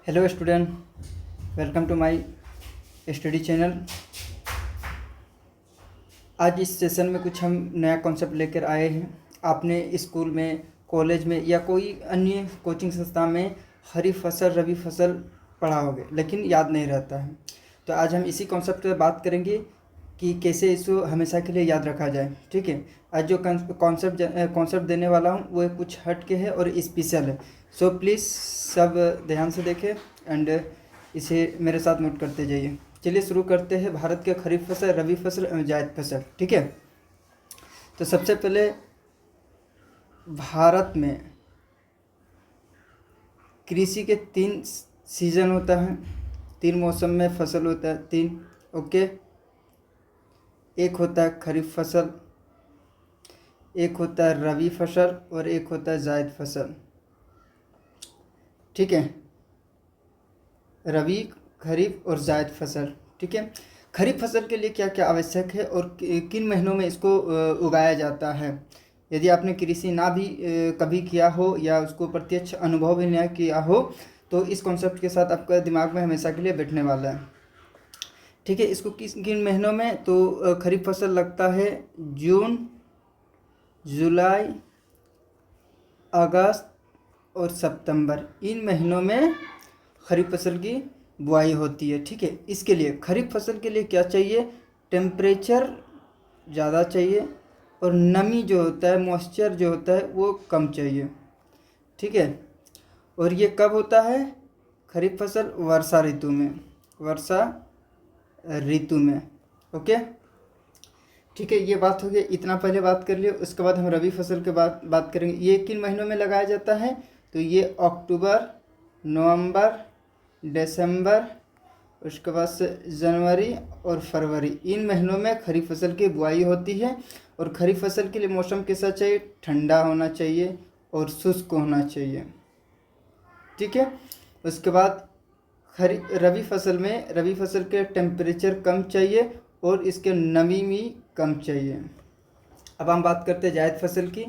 Hello student, welcome to my study channel. आज इस session में कुछ हम नया कॉन्सेप्ट लेकर आए हैं। आपने स्कूल में, कॉलेज में या कोई अन्य कोचिंग संस्था में खरीफ फसल, रबी फसल पढ़ा होगे, लेकिन याद नहीं रहता है। तो आज हम इसी कॉन्सेप्ट पर बात करेंगे कि कैसे इसको हमेशा के लिए याद रखा जाए। ठीक है, आज जो कॉन्सेप्ट देने वाला हूँ वो कुछ हट के है और स्पेशल है। सो प्लीज़ सब ध्यान से देखें एंड इसे मेरे साथ नोट करते जाइए। चलिए शुरू करते हैं। भारत के खरीफ फसल, रबी फसल एवं जायद फसल। ठीक है, तो सबसे पहले भारत में कृषि के 3 सीजन होता है, 3 मौसम में फसल होता है, 3। ओके, एक होता है खरीफ फसल, एक होता है रबी फसल और एक होता है जायद फसल। ठीक है, रबी, खरीफ और जायद फसल। ठीक है, खरीफ फसल के लिए क्या क्या आवश्यक है और किन महीनों में इसको उगाया जाता है। यदि आपने कृषि ना भी कभी किया हो या उसको प्रत्यक्ष अनुभव भी ना किया हो तो इस कॉन्सेप्ट के साथ आपका दिमाग में हमेशा के लिए बैठने वाला है। ठीक है, इसको किन महीनों में, तो खरीफ फसल लगता है जून, जुलाई, अगस्त और सितंबर। इन महीनों में खरीफ फसल की बुआई होती है। ठीक है, इसके लिए खरीफ फसल के लिए क्या चाहिए, टेम्परेचर ज़्यादा चाहिए और नमी जो होता है, मॉइस्चर जो होता है वो कम चाहिए। ठीक है, और ये कब होता है, खरीफ फसल वर्षा ऋतु में, वर्षा ऋतु में। ओके, ठीक है, ये बात हो गई, इतना पहले बात कर लिए। उसके बाद हम रबी फसल के बात करेंगे। ये किन महीनों में लगाया जाता है, तो ये अक्टूबर, नवंबर, दिसंबर, उसके बाद से जनवरी और फरवरी, इन महीनों में खरीफ फसल की बुआई होती है। और खरीफ फसल के लिए मौसम कैसा चाहिए, ठंडा होना चाहिए और शुष्क होना चाहिए। ठीक है, उसके बाद रबी फसल में, रबी फसल के टेम्परेचर कम चाहिए और इसके नमी भी कम चाहिए। अब हम बात करते हैं जायद फसल की।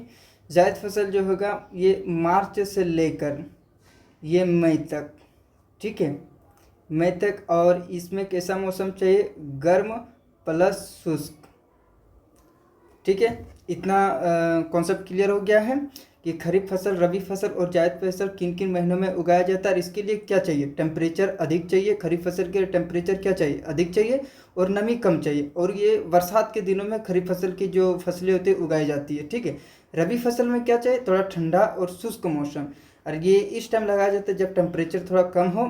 जायद फसल जो होगा ये मार्च से लेकर ये मई तक। ठीक है, मई तक। और इसमें कैसा मौसम चाहिए, गर्म प्लस शुष्क। ठीक है, इतना कॉन्सेप्ट क्लियर हो गया है कि खरीफ फसल, रबी फसल और जायद फसल किन किन महीनों में उगाया जाता है और इसके लिए क्या चाहिए, टेम्परेचर अधिक चाहिए। खरीफ फसल के लिए टेम्परेचर क्या चाहिए, अधिक चाहिए और नमी कम चाहिए। और ये बरसात के दिनों में खरीफ फसल की जो फसलें होती है उगाई जाती है। ठीक है, रबी फसल में क्या चाहिए, थोड़ा ठंडा और शुष्क मौसम। और ये इस टाइम लगाया जाता है जब टेम्परेचर थोड़ा कम हो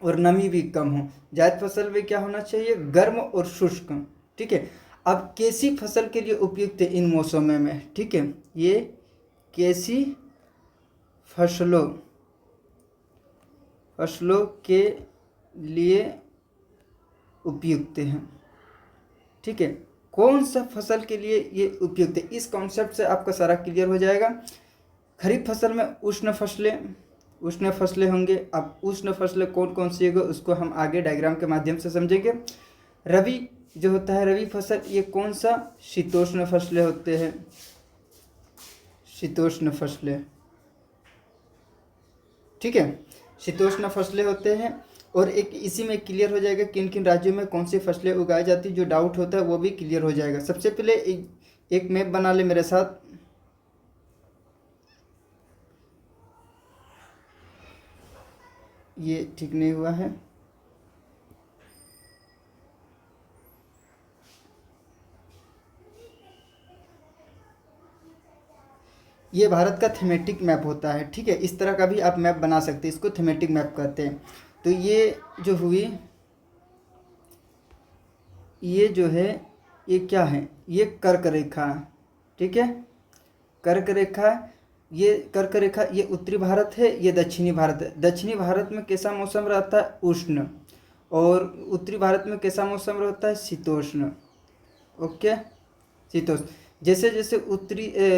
और नमी भी कम हो। जायद फसल में क्या होना चाहिए, गर्म और शुष्क। ठीक है, अब कैसी फसल के लिए उपयुक्त है इन मौसमों में। ठीक है, ये कैसी फसलों के लिए उपयुक्त हैं। ठीक है, कौन सा फसल के लिए ये उपयुक्त है, इस कॉन्सेप्ट से आपका सारा क्लियर हो जाएगा। खरीफ फसल में उष्ण फसलें होंगे। अब उष्ण फसलें कौन कौन सी होगी उसको हम आगे डायग्राम के माध्यम से समझेंगे। रबी जो होता है, रबी फसल, ये कौन सा, शीतोष्ण फसलें होते हैं, शीतोष्ण फसलें। ठीक है, शीतोष्ण फसलें होते हैं। और एक इसी में क्लियर हो जाएगा किन किन राज्यों में कौन सी फसलें उगाई जाती है। जो डाउट होता है वो भी क्लियर हो जाएगा। सबसे पहले एक मैप बना ले मेरे साथ। ये ठीक नहीं हुआ है, ये भारत का थीमेटिक मैप होता है। ठीक है, इस तरह का भी आप मैप बना सकते हैं, इसको थीमेटिक मैप कहते हैं। तो ये जो हुई, ये जो है ये क्या है, ये कर्क रेखा। ठीक है, कर्क रेखा, ये कर्क रेखा, ये उत्तरी भारत है, ये दक्षिणी भारत है। दक्षिणी भारत में कैसा मौसम रहता है, उष्ण। और उत्तरी भारत में कैसा मौसम रहता है, शीतोष्ण। ओके, शीतोष्ण। जैसे जैसे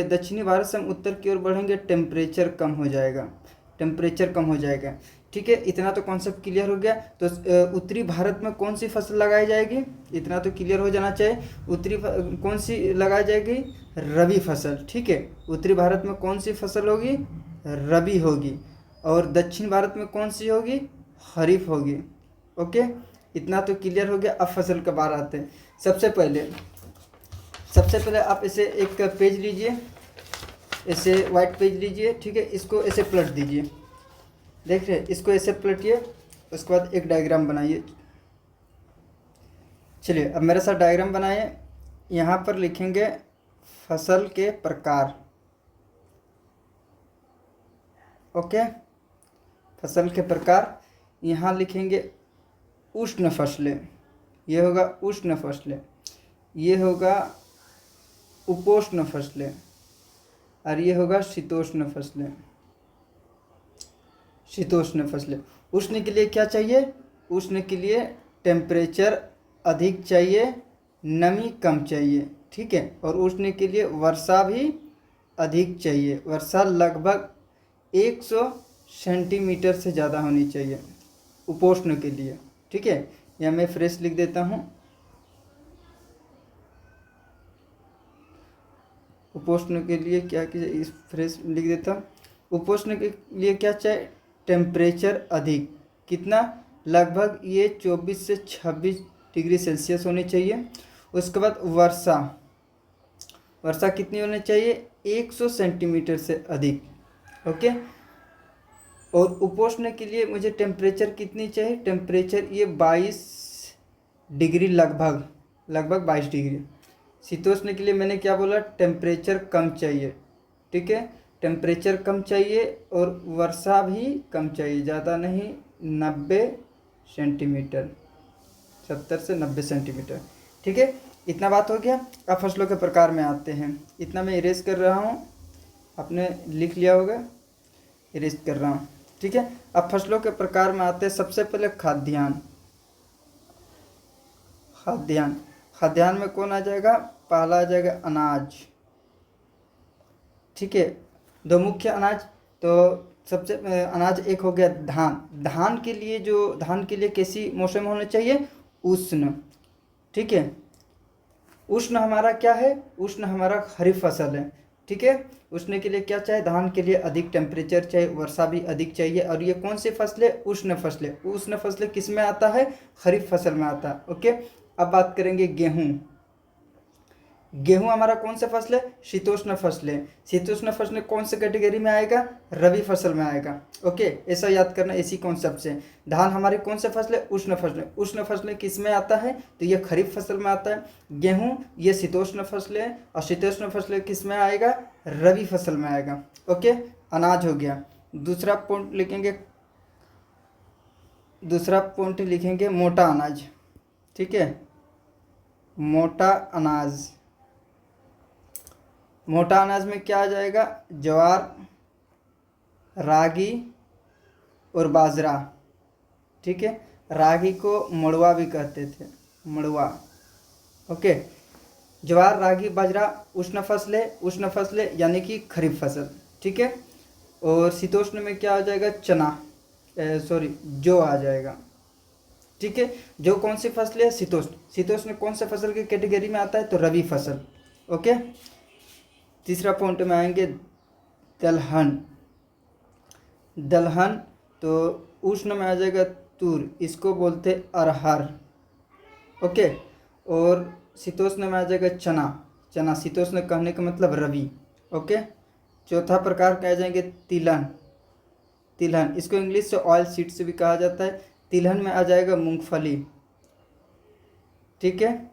दक्षिणी भारत से हम उत्तर की ओर बढ़ेंगे टेम्परेचर कम हो जाएगा, टेम्परेचर कम हो जाएगा। ठीक है, इतना तो कॉन्सेप्ट क्लियर हो गया। तो उत्तरी भारत में कौन सी फसल लगाई जाएगी, इतना तो क्लियर हो जाना चाहिए। कौन सी लगाई जाएगी, रबी फसल। ठीक है, उत्तरी भारत में कौन सी फसल होगी, रबी होगी। और दक्षिण भारत में कौन सी होगी, खरीफ होगी। ओके, इतना तो क्लियर हो गया। अब फसल के बारे आते हैं। सबसे पहले आप इसे एक पेज लीजिए, इसे वाइट पेज लीजिए, ठीक है। इसको ऐसे पलट दीजिए, देख रहे हैं, इसको ऐसे पलटिए। उसके बाद एक डायग्राम बनाइए। चलिए अब मेरे साथ डायग्राम बनाइए। यहाँ पर लिखेंगे फसल के प्रकार। ओके, फसल के प्रकार। यहाँ लिखेंगे उष्ण फसलें, ये होगा उष्ण फसलें, ये होगा उपोष्ण फसलें, और ये होगा शीतोष्ण फसलें। शीतोष्ण फसलें। उष्ण के लिए क्या चाहिए? उष्ण के लिए टेम्परेचर अधिक चाहिए, नमी कम चाहिए, ठीक है। और उष्ण के लिए वर्षा भी अधिक चाहिए, वर्षा लगभग 100 सेंटीमीटर से ज़्यादा होनी चाहिए उपोष्ण के लिए, ठीक है। यहाँ मैं फ्रेश लिख देता हूँ। उपोष्ण के लिए क्या कीजिए, इस फ्रेश लिख देता हूँ। उपोष्ण के लिए क्या चाहिए? टेम्परेचर अधिक, कितना? लगभग ये 24 से 26 डिग्री सेल्सियस होनी चाहिए। उसके बाद वर्षा कितनी होनी चाहिए? 100 सेंटीमीटर से अधिक, ओके। और उपोष्ण के लिए मुझे टेम्परेचर कितनी चाहिए? टेम्परेचर ये 22 डिग्री, लगभग 22 डिग्री। शीतोष्ण के लिए मैंने क्या बोला? टेम्परेचर कम चाहिए, ठीक है। टेम्परेचर कम चाहिए और वर्षा भी कम चाहिए, ज़्यादा नहीं, 90 सेंटीमीटर, 70 से 90 सेंटीमीटर, ठीक है। इतना बात हो गया। अब फसलों के प्रकार में आते हैं। इतना मैं इरेज कर रहा हूँ, आपने लिख लिया होगा, इरेज कर रहा हूँ, ठीक है। अब फसलों के प्रकार में आते हैं। सबसे पहले खाद्यान्न। खाद्यान्न में कौन आ जाएगा? पहला आ जाएगा अनाज, ठीक है। दो मुख्य अनाज, तो सबसे अनाज एक हो गया धान। धान के लिए कैसी मौसम होना चाहिए? उष्ण, ठीक है। उष्ण हमारा क्या है? उष्ण हमारा खरीफ फसल है, ठीक है। उष्ण के लिए क्या चाहिए? धान के लिए अधिक टेम्परेचर चाहिए, वर्षा भी अधिक चाहिए। और ये कौन सी फसल है? उष्ण फसलें। उष्ण फसलें किस में आता है? खरीफ फसल में आता है, ओके। अब बात करेंगे गेहूँ। गेहूं हमारा कौन सा फसल है? शीतोष्ण फसल है। शीतोष्ण फसल कौन से कैटेगरी में आएगा? रबी फसल में आएगा, ओके। ऐसा याद करना, इसी कॉन्सेप्ट से। धान हमारी कौन से फसल है? उष्ण फसल। उष्ण फसल किस में आता है? तो ये खरीफ फसल में आता है। गेहूं ये शीतोष्ण फसल है, और शीतोष्ण फसल किस में आएगा? रबी फसल में आएगा, ओके। अनाज हो गया। दूसरा पॉइंट लिखेंगे मोटा अनाज, ठीक है। मोटा अनाज में क्या आ जाएगा? ज्वार, रागी और बाजरा, ठीक है। रागी को मड़ुआ भी कहते थे, मड़ुआ, ओके। ज्वार, रागी, बाजरा उष्ण फसलें यानी कि खरीफ फसल, ठीक है। और शीतोष्ण में क्या आ जाएगा? जौ आ जाएगा, ठीक है। जो कौन सी फसल है? शीतोष्ण कौन से फसल की कैटेगरी में आता है? तो रबी फसल, ओके। तीसरा पॉइंट में आएंगे दलहन, तो उष्ण में आ जाएगा तूर, इसको बोलते अरहर, ओके। और शीतोष्ण में आ जाएगा चना। शीतोष्ण कहने का मतलब रबी, ओके। चौथा प्रकार कह जाएंगे तिलहन, इसको इंग्लिश से ऑयल सीड्स भी कहा जाता है। तिलहन में आ जाएगा मूंगफली, ठीक है।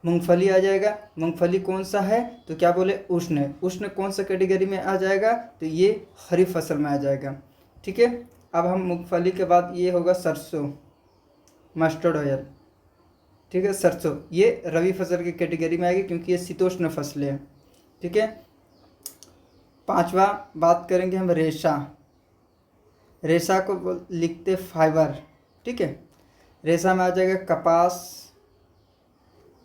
मूंगफली आ जाएगा। मूंगफली कौन सा है? तो क्या बोले? उष्ण कौन सा कैटेगरी में आ जाएगा? तो ये खरीफ फसल में आ जाएगा, ठीक है। अब हम मूंगफली के बाद ये होगा सरसों, मस्टर्ड ऑयल, ठीक है। सरसों ये रबी फसल की कैटेगरी में आएगी क्योंकि ये शीतोष्ण फसलें हैं, ठीक है। पांचवा बात करेंगे हम रेशा को लिखते फाइबर, ठीक है। रेशा में आ जाएगा कपास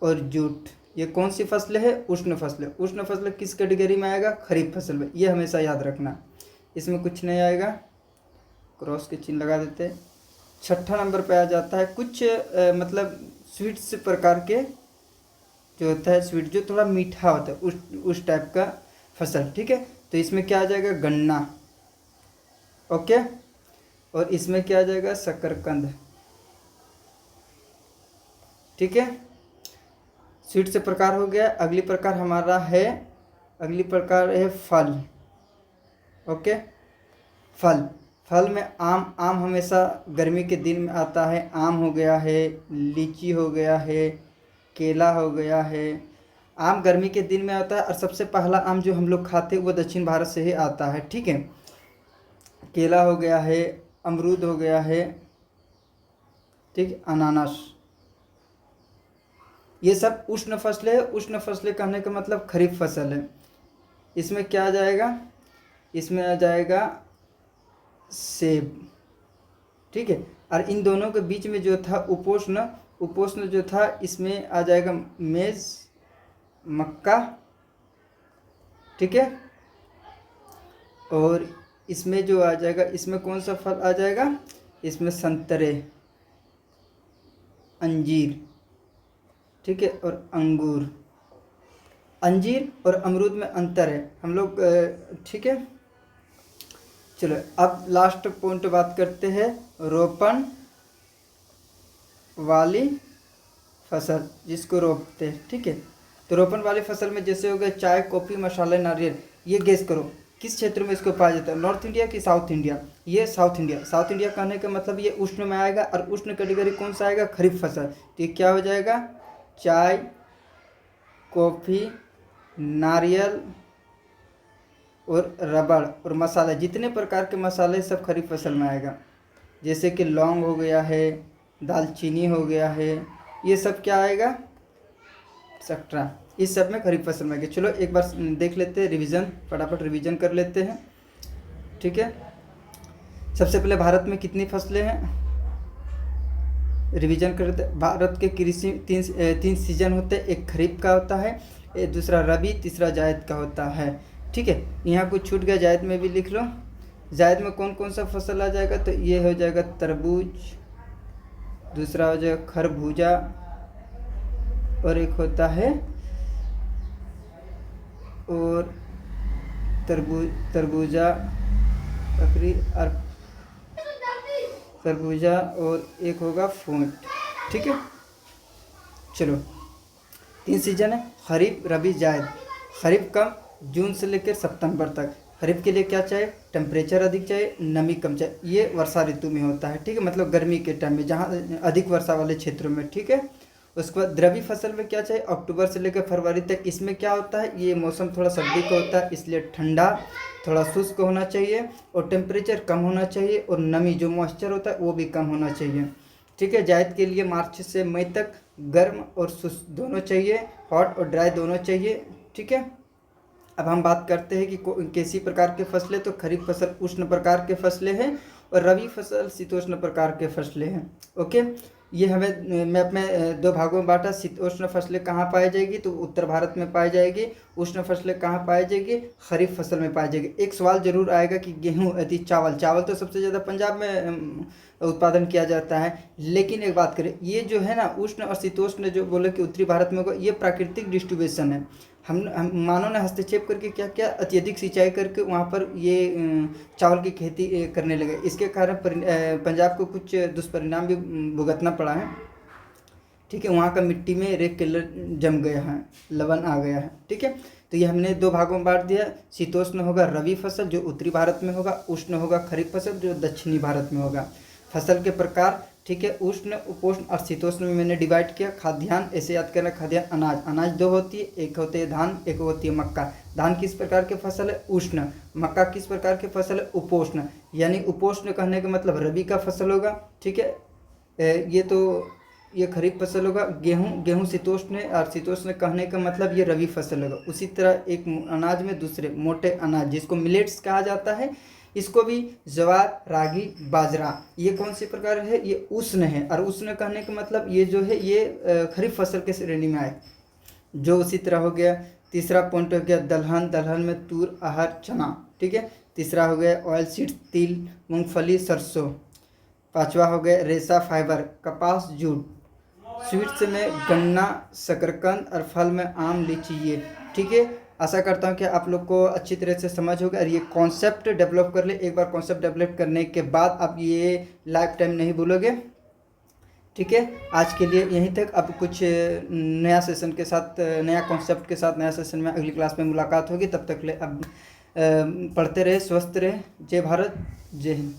और जूट। ये कौन सी फसलें है? उष्ण फसलें किस कैटेगरी में आएगा? खरीफ फसल में। ये हमेशा याद रखना, इसमें कुछ नहीं आएगा, क्रॉस के चिन्ह लगा देते। छठा नंबर पे आ जाता है कुछ मतलब स्वीट्स प्रकार के जो होता है, स्वीट जो थोड़ा मीठा होता है, उस टाइप का फसल, ठीक है। तो इसमें क्या आ जाएगा? गन्ना, ओके। और इसमें क्या आ जाएगा, शकरकंद। ठीक है, स्वीट से प्रकार हो गया। अगली प्रकार है फल। ओके, फल। फल में आम। आम हमेशा गर्मी के दिन में आता है। आम हो गया है, लीची हो गया है, केला हो गया है। आम गर्मी के दिन में आता है और सबसे पहला आम जो हम लोग खाते हैं वो दक्षिण भारत से ही आता है। ठीक है, केला हो गया है, अमरूद हो गया है, ठीक, अनानास। ये सब उष्ण फसलें है। उष्ण फसलें कहने का मतलब खरीफ फसल है। इसमें क्या आ जाएगा, इसमें आ जाएगा सेब। ठीक है, और इन दोनों के बीच में जो था उपोष्ण, उपोष्ण जो था इसमें आ जाएगा मेज, मक्का। ठीक है, और इसमें जो आ जाएगा, इसमें कौन सा फल आ जाएगा, इसमें संतरे, अंजीर। ठीक है, और अंगूर। अंजीर और अमरूद में अंतर है हम लोग। ठीक है, चलो अब लास्ट पॉइंट बात करते हैं, रोपण वाली फसल, जिसको रोपते हैं। ठीक है, तो रोपण वाली फसल में जैसे हो गए चाय, कॉफ़ी, मसाले, नारियल। ये गेस करो किस क्षेत्र में इसको पाया जाता है, नॉर्थ इंडिया कि साउथ इंडिया। ये साउथ इंडिया। साउथ इंडिया कहने का मतलब ये उष्ण में आएगा, और उष्ण कैटेगरी कौन सा आएगा, खरीफ फसल। तो ये क्या हो जाएगा, चाय, कॉफ़ी, नारियल और रबड़ और मसाले, जितने प्रकार के मसाले सब खरीफ फसल में आएगा। जैसे कि लौंग हो गया है, दालचीनी हो गया है, ये सब क्या आएगा, एक्सेट्रा, इस सब में खरीफ फसल में आएगा। चलो एक बार देख लेते हैं, रिवीजन, फटाफट रिवीजन कर लेते हैं। ठीक है, सबसे पहले भारत में कितनी फसलें हैं, रिवीजन करते हैं। भारत के कृषि तीन सीजन होते हैं, एक खरीफ का होता है, दूसरा रबी, तीसरा जायद का होता है। ठीक है, यहाँ कुछ छूट गया, जायद में भी लिख लो। जायद में कौन कौन सा फसल आ जाएगा, तो ये हो जाएगा तरबूज, दूसरा हो जाएगा खरबूजा, और एक होता है और तरबूजा, बकरी और तरबूजा, और एक होगा फूट। ठीक है, चलो 3 सीजन है, खरीफ, रबी, जायद। खरीफ कब, जून से लेकर सितंबर तक। खरीफ के लिए क्या चाहिए, टेम्परेचर अधिक चाहिए, नमी कम चाहिए। ये वर्षा ऋतु में होता है। ठीक है, मतलब गर्मी के टाइम में, जहाँ अधिक वर्षा वाले क्षेत्रों में। ठीक है, उसके बाद रबी फसल में क्या चाहिए, अक्टूबर से लेकर फरवरी तक। इसमें क्या होता है, ये मौसम थोड़ा सर्दी का होता है, इसलिए ठंडा, थोड़ा शुष्क होना चाहिए, और टेम्परेचर कम होना चाहिए, और नमी जो मॉइस्चर होता है वो भी कम होना चाहिए। ठीक है, जायद के लिए मार्च से मई तक गर्म और शुष्क दोनों चाहिए, हॉट और ड्राई दोनों चाहिए। ठीक है, अब हम बात करते हैं कि कैसी प्रकार के फसलें। तो खरीफ फसल उष्ण प्रकार के फसलें हैं, और रबी फसल शीतोष्ण प्रकार के फसलें हैं। ओके, ये हमें मैप में 2 भागों में बांटा। शीतोष्ण फसलें कहाँ पाई जाएगी, तो उत्तर भारत में पाई जाएगी। उष्ण फसलें कहाँ पाई जाएगी, खरीफ फसल में पाई जाएगी। एक सवाल जरूर आएगा कि गेहूँ यदि चावल तो सबसे ज़्यादा पंजाब में उत्पादन किया जाता है। लेकिन एक बात करें, ये जो है ना उष्ण और शीतोष्ण, जो बोले कि उत्तरी भारत में होगा, ये प्राकृतिक डिस्ट्रीब्यूशन है। हम मानव ने हस्तक्षेप करके क्या किया, अत्यधिक सिंचाई करके वहाँ पर ये चावल की खेती करने लगे। इसके कारण पंजाब को कुछ दुष्परिणाम भी भुगतना पड़ा है। ठीक है, वहाँ का मिट्टी में रेत कलर जम गया है, लवण आ गया है। ठीक है, तो ये हमने 2 भागों में बांट दिया। शीतोष्ण होगा रबी फसल जो उत्तरी भारत में होगा, उष्ण होगा खरीफ फसल जो दक्षिणी भारत में होगा। फसल के प्रकार, ठीक है, उष्ण, उपोष्ण और शीतोष्ण में मैंने डिवाइड किया। खाद्यान्न ऐसे याद करना, खाद्यान्न अनाज 2 होती है, एक होती है धान, एक होती है मक्का। धान किस प्रकार के फसल है, उष्ण। मक्का किस प्रकार के फसल है, उपोष्ण। यानी उपोष्ण कहने का मतलब रबी का फसल होगा। ठीक है, ये खरीफ फसल होगा। गेहूँ शीतोष्ण है, और शीतोष्ण कहने का मतलब ये रबी फसल होगा। उसी तरह एक अनाज में दूसरे मोटे अनाज जिसको मिलेट्स कहा जाता है, इसको भी ज्वार, रागी, बाजरा, ये कौन सी प्रकार है, ये उष्ण है। और उष्ण कहने का मतलब ये जो है ये खरीफ फसल के श्रेणी में आए। जो उसी तरह हो गया। तीसरा पॉइंट हो गया दलहन। दलहन में तूर, अरहर, चना। ठीक है, तीसरा हो गया ऑयल सीड्स, तिल, मूंगफली, सरसों। 5वां हो गया रेशा फाइबर, कपास, जूट। स्वीट्स में गन्ना, शकरकंद, और फल में आम, लीची। ये ठीक है, आशा करता हूँ कि आप लोग को अच्छी तरह से समझ होगा और ये कॉन्सेप्ट डेवलप कर ले। एक बार कॉन्सेप्ट डेवलप करने के बाद आप ये लाइफ टाइम नहीं भूलोगे। ठीक है, आज के लिए यहीं तक। अब कुछ नया सेशन के साथ, नया कॉन्सेप्ट के साथ नया सेशन में अगली क्लास में मुलाकात होगी। तब तक ले अब पढ़ते रहे, स्वस्थ रहे। जय भारत, जय हिंद।